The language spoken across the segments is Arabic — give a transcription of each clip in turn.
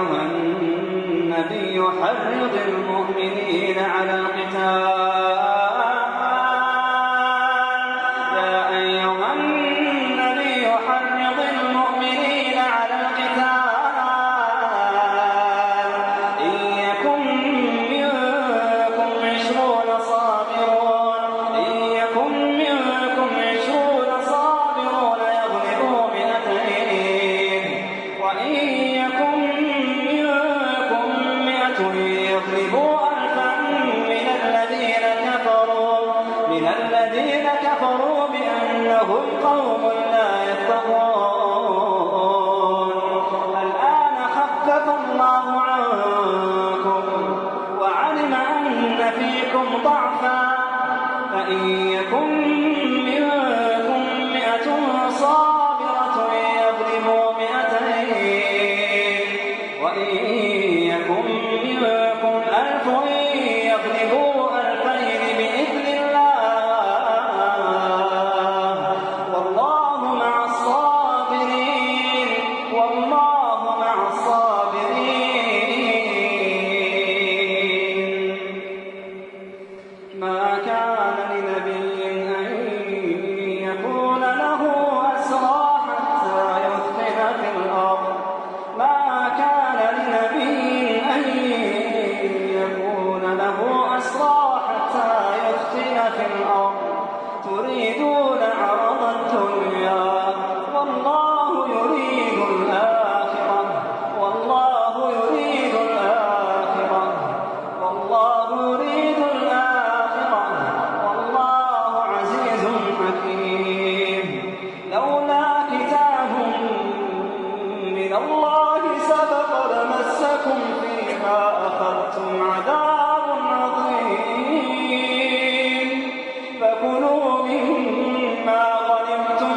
أيها النبي حرض المؤمنين على القتال الذين كفروا بأنهم قوم لا يفقهون. الآن خفف الله عنكم وعلم أن فيكم ضعفا فإن يكن منكم 100 صابرة يغلبوا 200 وإن يكن منكم 1000 يغلبوا 2000 بإذن الله والله مع الصابرين ما كان لنبي أن يكون له أسرى حتى يثخن في الأرض تريدون عرض الدنيا والله يريد الآخرة والله عزيز حكيم. لولا كتاب من الله سبق لمسكم فيما أخذتم عذاب عظيم فكلوا مما غنمتم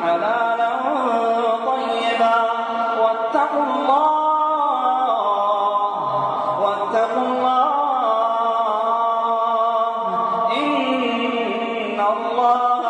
حلالا طيبا واتقوا الله إن الله